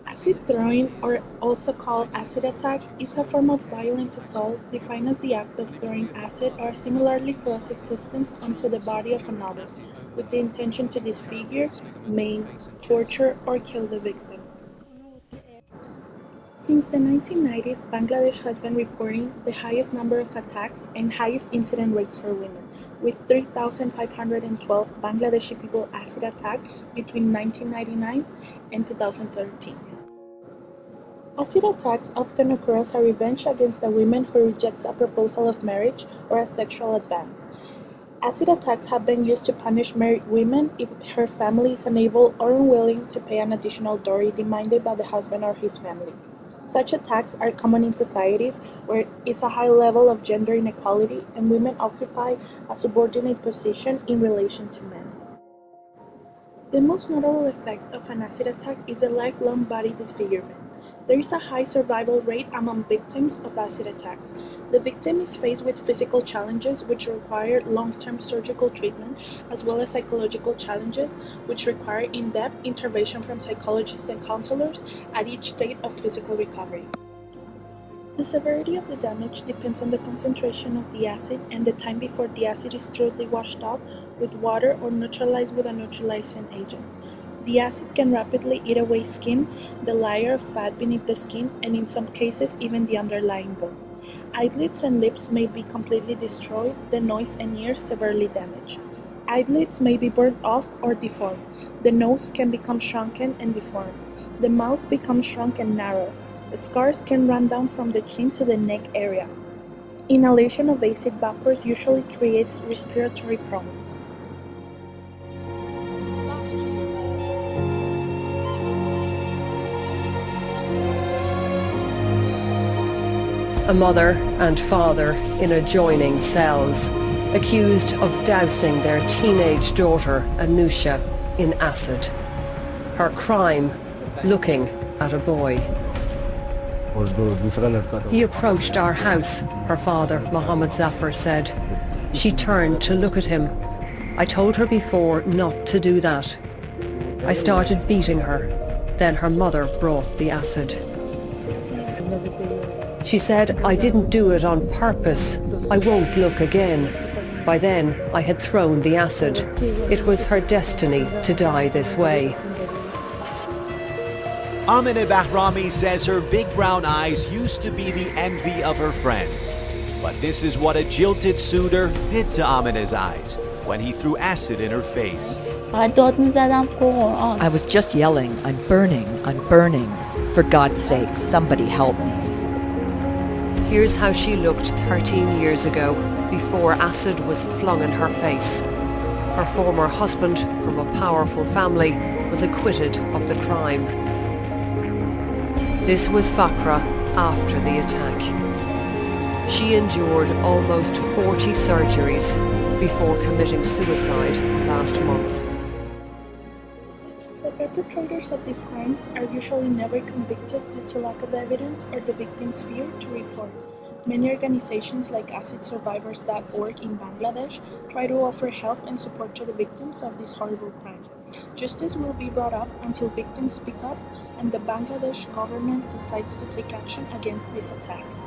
Acid throwing, or also called acid attack, is a form of violent assault defined as the act of throwing acid or similarly corrosive substance onto the body of another, with the intention to disfigure, maim, torture, or kill the victim. Since the 1990s, Bangladesh has been reporting the highest number of attacks and highest incident rates for women, with 3,512 Bangladeshi people acid attacked between 1999 and 2013. Acid attacks often occur as a revenge against a woman who rejects a proposal of marriage or a sexual advance. Acid attacks have been used to punish married women if her family is unable or unwilling to pay an additional dowry demanded by the husband or his family. Such attacks are common in societies where there is a high level of gender inequality and women occupy a subordinate position in relation to men. The most notable effect of an acid attack is a lifelong body disfigurement. There is a high survival rate among victims of acid attacks. The victim is faced with physical challenges which require long-term surgical treatment, as well as psychological challenges which require in-depth intervention from psychologists and counselors at each stage of physical recovery. The severity of the damage depends on the concentration of the acid and the time before the acid is thoroughly washed off with water or neutralized with a neutralizing agent. The acid can rapidly eat away skin, the layer of fat beneath the skin, and in some cases even the underlying bone. Eyelids and lips may be completely destroyed, the nose and ears severely damaged. Eyelids may be burned off or deformed. The nose can become shrunken and deformed. The mouth becomes shrunk and narrow. Scars can run down from the chin to the neck area. Inhalation of acid vapors usually creates respiratory problems. A mother and father in adjoining cells, accused of dousing their teenage daughter, Anusha, in acid. Her crime, looking at a boy. He approached our house, her father, Mohammed Zafar, said. She turned to look at him. I told her before not to do that. I started beating her. Then her mother brought the acid. She said, I didn't do it on purpose. I won't look again. By then, I had thrown the acid. It was her destiny to die this way. Amina Bahrami says her big brown eyes used to be the envy of her friends. But this is what a jilted suitor did to Amina's eyes when he threw acid in her face. I was just yelling, I'm burning, I'm burning. For God's sake, somebody help me. Here's how she looked 13 years ago, before acid was flung in her face. Her former husband, from a powerful family, was acquitted of the crime. This was Fakra after the attack. She endured almost 40 surgeries before committing suicide last month. The perpetrators of these crimes are usually never convicted due to lack of evidence or the victim's fear to report. Many organizations like AcidSurvivors.org in Bangladesh try to offer help and support to the victims of this horrible crime. Justice will be brought up until victims speak up and the Bangladesh government decides to take action against these attacks.